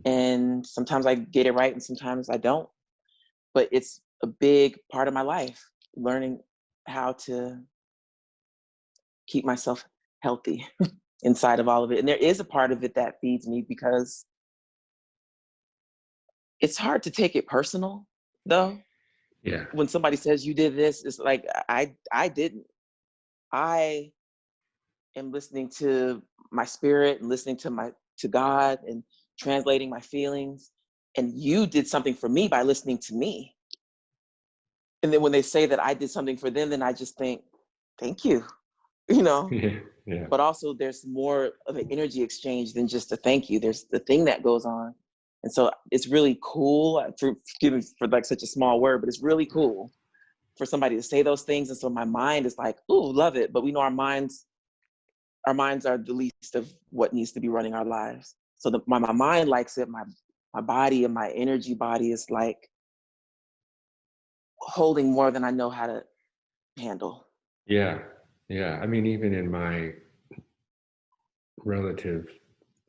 And sometimes I get it right and sometimes I don't. But it's a big part of my life, learning how to keep myself healthy inside of all of it. And there is a part of it that feeds me, because it's hard to take it personal, though. Yeah. When somebody says you did this, it's like, I didn't. I am listening to my spirit and listening to God and translating my feelings. And you did something for me by listening to me. And then when they say that I did something for them, then I just think, thank you, you know. Yeah. Yeah. But also there's more of an energy exchange than just a thank you. There's the thing that goes on. And so it's really cool, forgive me for like such a small word, but it's really cool for somebody to say those things. And so my mind is like, ooh, love it. But we know our minds are the least of what needs to be running our lives. So my mind likes it. My body and my energy body is like holding more than I know how to handle. Yeah. Yeah. I mean, even in my relative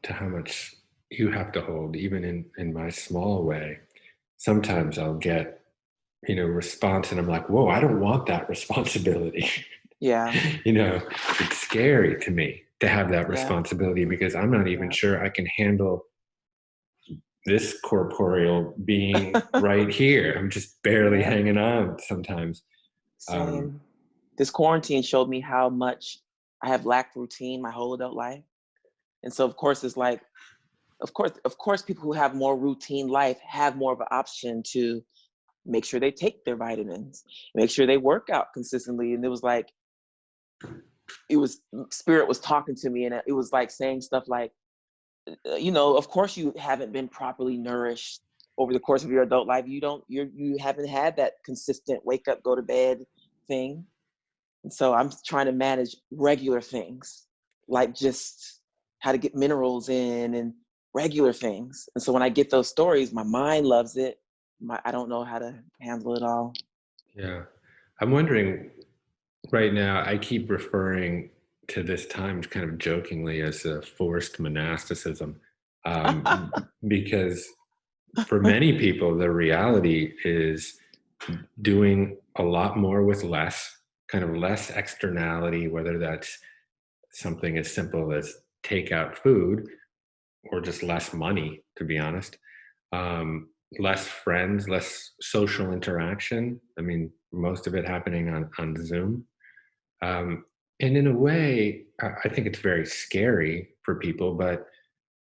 to how much you have to hold, even in my small way, sometimes I'll get, response and I'm like, whoa, I don't want that responsibility. Yeah. It's scary to me to have that Yeah. responsibility because I'm not even Yeah. sure I can handle this corporeal being right here. I'm just barely Yeah. hanging on sometimes. Same. This quarantine showed me how much I have lacked routine my whole adult life. And so of course it's like, of course people who have more routine life have more of an option to make sure they take their vitamins, make sure they work out consistently. And it was like, it was, spirit was talking to me, and it was like saying stuff like, you know, of course you haven't been properly nourished over the course of your adult life. You haven't had that consistent wake up, go to bed thing. And so I'm trying to manage regular things, like just how to get minerals in and regular things. And so when I get those stories, my mind loves it. I don't know how to handle it all. Yeah. I'm wondering right now, I keep referring to this time kind of jokingly as a forced monasticism, because for many people, the reality is doing a lot more with less, kind of less externality, whether that's something as simple as takeout food or just less money, to be honest. Less friends, less social interaction. I mean, most of it happening on Zoom. Um, and in a way, I think it's very scary for people, but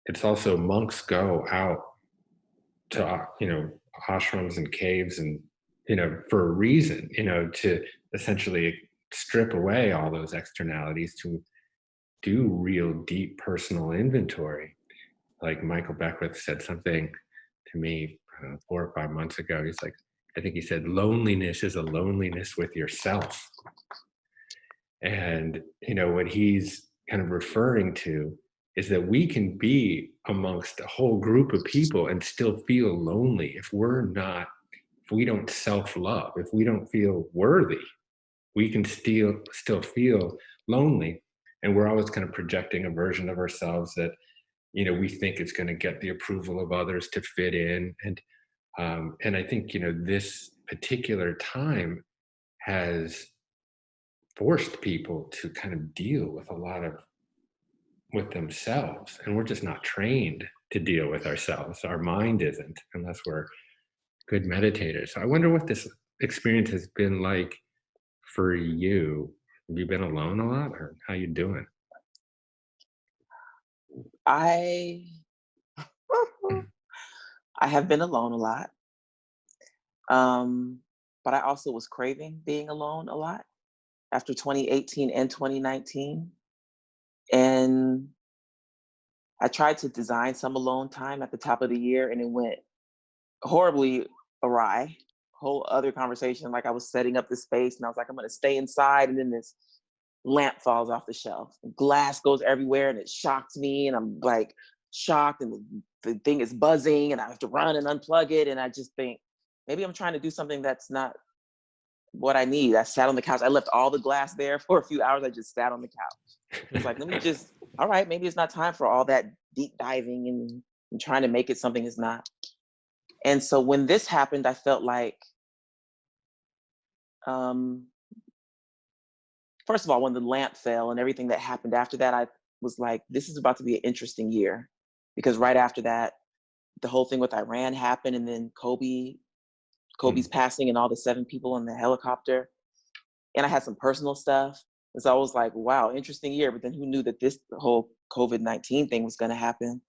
it's also monks go out to, ashrams and caves and, for a reason, to essentially strip away all those externalities to do real deep personal inventory. Like Michael Beckwith said something to me 4 or 5 months ago. He's like, I think he said, loneliness is a loneliness with yourself. And, what he's kind of referring to is that we can be amongst a whole group of people and still feel lonely if we don't self-love, if we don't feel worthy, we can still feel lonely. And we're always kind of projecting a version of ourselves that, we think it's going to get the approval of others to fit in. And I think, this particular time has forced people to kind of deal with a lot of with themselves, and we're just not trained to deal with ourselves. Our mind isn't, unless we're good meditators. So I wonder what this experience has been like for you. Have you been alone a lot, or how you doing? I I have been alone a lot. Um, but I also was craving being alone a lot after 2018 and 2019. And I tried to design some alone time at the top of the year, and it went horribly awry. Whole other conversation. Like, I was setting up the space and I was like, I'm going to stay inside. And then this lamp falls off the shelf. Glass goes everywhere and it shocked me. And I'm like shocked, and the thing is buzzing and I have to run and unplug it. And I just think, maybe I'm trying to do something that's not what I need. I sat on the couch. I left all the glass there for a few hours. I just sat on the couch. It's like, let me just, all right, maybe it's not time for all that deep diving and trying to make it something it's not. And so when this happened, I felt like, um, first of all, when the lamp fell and everything that happened after that, I was like, this is about to be an interesting year. Because right after that, the whole thing with Iran happened, and then Kobe's Mm. passing and all the 7 people in the helicopter. And I had some personal stuff. And so I was like, wow, interesting year. But then who knew that this whole COVID-19 thing was going to happen?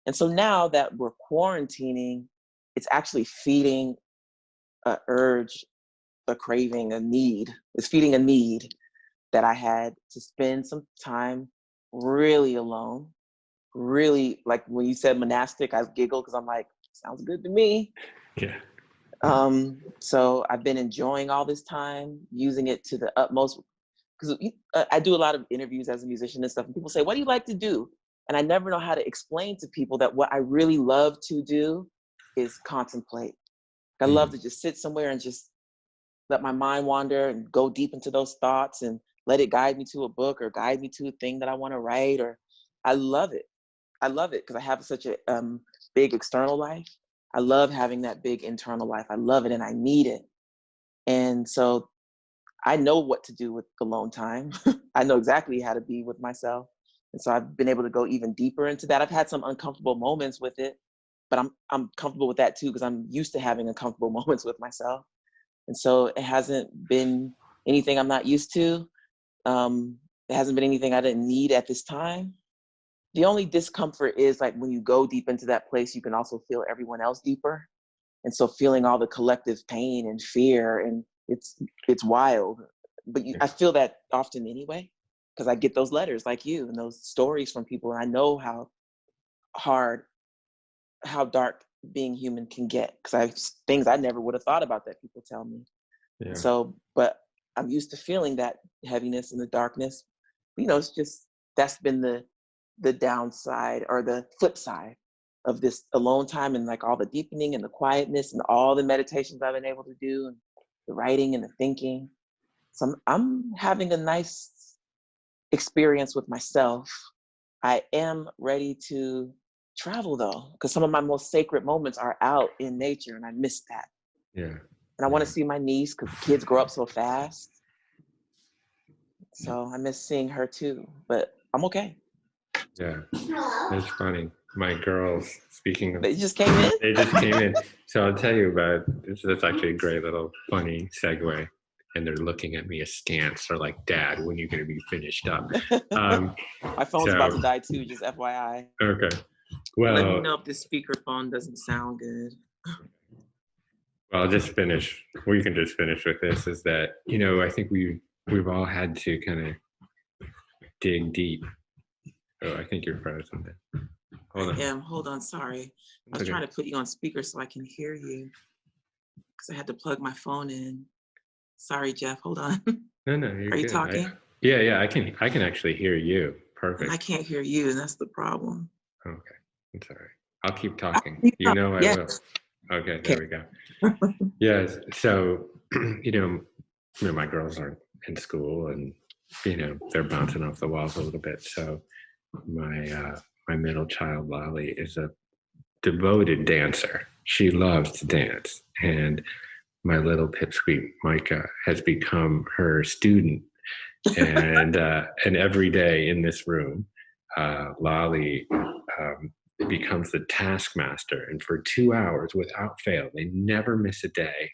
And so now that we're quarantining, it's actually feeding a urge, a craving, a need. It's feeding a need that I had to spend some time really alone. Really, like when you said monastic, I giggled because I'm like, sounds good to me. Yeah. So I've been enjoying all this time, using it to the utmost. Because I do a lot of interviews as a musician and stuff, and people say, what do you like to do? And I never know how to explain to people that what I really love to do is contemplate. I love Mm. to just sit somewhere and just let my mind wander and go deep into those thoughts and let it guide me to a book or guide me to a thing that I want to write. Or I love it. I love it because I have such a big external life. I love having that big internal life. I love it and I need it. And so I know what to do with alone time. I know exactly how to be with myself. And so I've been able to go even deeper into that. I've had some uncomfortable moments with it, but I'm comfortable with that too, because I'm used to having uncomfortable moments with myself. And so it hasn't been anything I'm not used to. It hasn't been anything I didn't need at this time. The only discomfort is like when you go deep into that place, you can also feel everyone else deeper. And so feeling all the collective pain and fear, and it's wild. But Yeah. I feel that often anyway. because I get those letters like you and those stories from people, and I know how hard, how dark being human can get, because I have things I never would have thought about that people tell me. Yeah. So, but I'm used to feeling that heaviness and the darkness. It's just, that's been the downside or the flip side of this alone time, and like all the deepening and the quietness and all the meditations I've been able to do, and the writing and the thinking. So I'm having a nice experience with myself. I am ready to travel though, because some of my most sacred moments are out in nature, and I miss that. Yeah. And I want to see my niece, because kids grow up so fast. So I miss seeing her too, but I'm okay. Yeah. It's funny. My girls, speaking of, They just came in? they just came in. So I'll tell you about this. That's actually a great little funny segue. And they're looking at me askance. They're like, Dad, when are you going to be finished up? My phone's about to die too, just FYI. Okay. Let me Well, know if this speaker phone doesn't sound good. well, I'll just finish. We can just finish with this. Is that, I think we've all had to kind of dig deep. Oh, I think you're frozen. Hold on. Hold on, sorry. I was Okay. trying to put you on speaker so I can hear you, because I had to plug my phone in. Sorry, Jeff, hold on. No, you're Are you good. talking? Yeah, I can actually hear you. Perfect. And I can't hear you, and that's the problem. Okay, it's all right. I'll keep talking. I will. Okay, there we go. Yes. So, my girls are in school, and they're bouncing off the walls a little bit. So, my middle child Lolly is a devoted dancer. She loves to dance, and my little pipsqueak Micah has become her student. And every day in this room, Lolly becomes the taskmaster, and for 2 hours without fail, they never miss a day,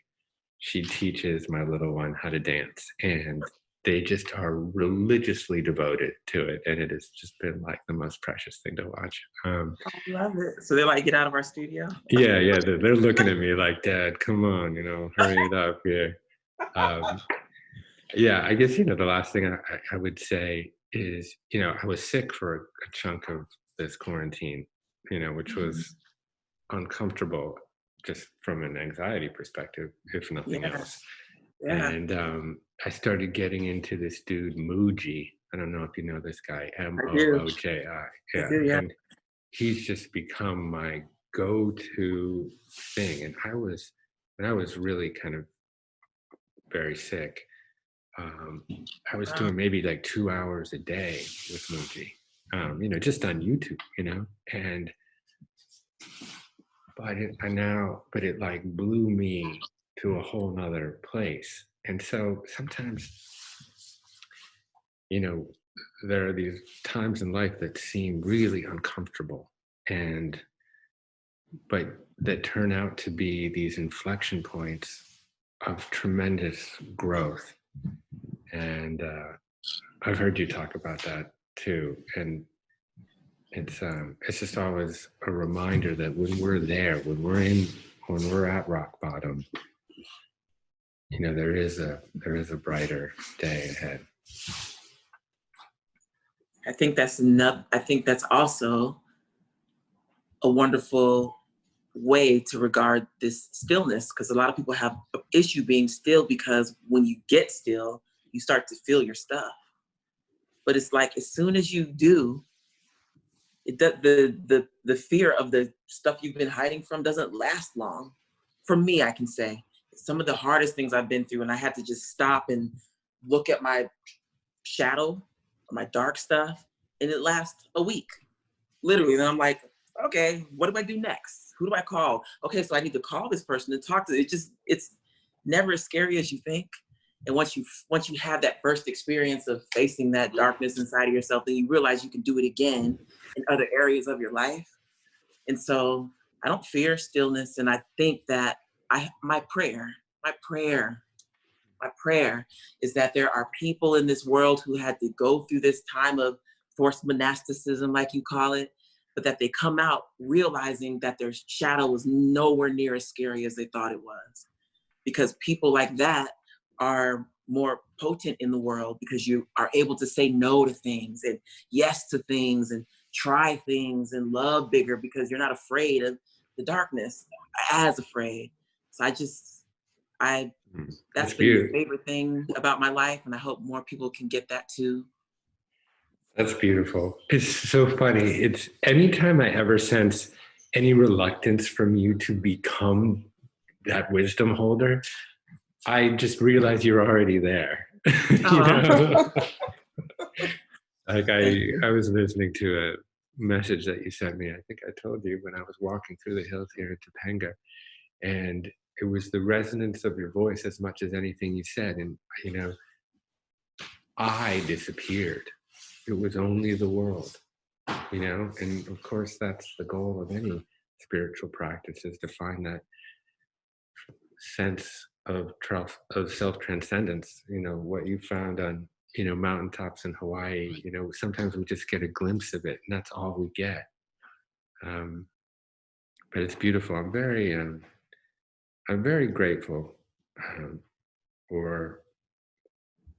she teaches my little one how to dance, and they just are religiously devoted to it, and it has just been like the most precious thing to watch. I love it. So they're like, get out of our studio? Yeah, they're looking at me like, Dad, come on, hurry it up here. Yeah, I guess, the last thing I would say is, I was sick for a chunk of this quarantine, which was uncomfortable just from an anxiety perspective, if nothing else. Yeah. And I started getting into this dude, Muji. I don't know if you know this guy, Mooji. Yeah. Yeah. And he's just become my go-to thing. And when I was really kind of very sick, I was doing maybe like 2 hours a day with Muji, just on YouTube, and but it like blew me to a whole nother place. And so sometimes, there are these times in life that seem really uncomfortable, but that turn out to be these inflection points of tremendous growth. And I've heard you talk about that too. And it's just always a reminder that when we're there, when we're at rock bottom, there is a brighter day ahead. I think that's also a wonderful way to regard this stillness, because a lot of people have an issue being still, because when you get still, you start to feel your stuff. But it's like, as soon as you do, the fear of the stuff you've been hiding from doesn't last long. For me, I can say some of the hardest things I've been through, and I had to just stop and look at my shadow, my dark stuff, and it lasts a week, literally. And I'm like, okay, what do I do next? Who do I call? Okay, so I need to call this person and talk to. It's never as scary as you think. And once you have that first experience of facing that darkness inside of yourself, then you realize you can do it again in other areas of your life. And so I don't fear stillness. And I think that my prayer is that there are people in this world who had to go through this time of forced monasticism, like you call it, but that they come out realizing that their shadow was nowhere near as scary as they thought it was. Because people like that are more potent in the world because you are able to say no to things and yes to things and try things and love bigger because you're not afraid of the darkness as afraid. So that's That's been the beautiful. favorite thing about my life, and I hope more people can get that too. That's beautiful. It's so funny. It's anytime I ever sense any reluctance from you to become that wisdom holder, I just realize you're already there. You know, like I was listening to a message that you sent me. I think I told you when I was walking through the hills here in Topanga, and it was the resonance of your voice as much as anything you said. And you know, I disappeared. It was only the world, you know, and of course that's the goal of any spiritual practice, is to find that sense of self-transcendence. You know, what you found on, you know, mountaintops in Hawaii, you know, sometimes we just get a glimpse of it and that's all we get. um, but it's beautiful. I'm very grateful um, for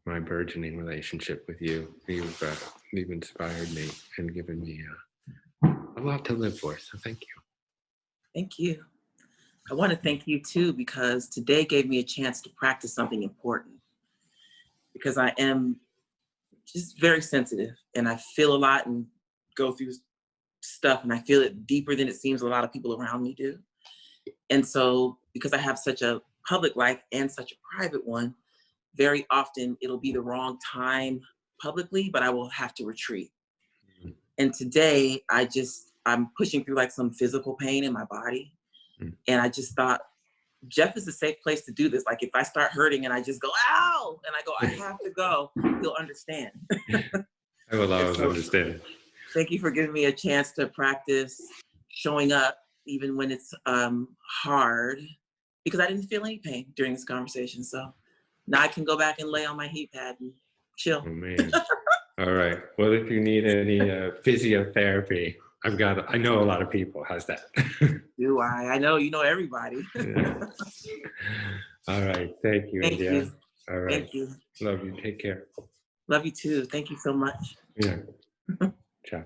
my burgeoning relationship with you. You've inspired me and given me a lot to live for, so thank you. Thank you. I want to thank you too, because today gave me a chance to practice something important, because I am just very sensitive and I feel a lot and go through stuff, and I feel it deeper than it seems a lot of people around me do. And so because I have such a public life and such a private one, very often it'll be the wrong time publicly, but I will have to retreat. Mhm. And today I'm pushing through like some physical pain in my body. Mhm. And I just thought, Jeff is a safe place to do this. Like if I start hurting and I just go, ow, and I go, I have to go, he'll understand. I will And always so understand. thank you for giving me a chance to practice showing up even when it's hard, because I didn't feel any pain during this conversation. So now I can go back and lay on my heat pad and chill. Oh man. All right. Well, if you need any physiotherapy, I know a lot of people. How's that? Do I? I know you know everybody. Yeah. All right. Thank you, Thank India. you. All right. Thank you. Love you. Take care. Love you too. Thank you so much. Yeah. Ciao.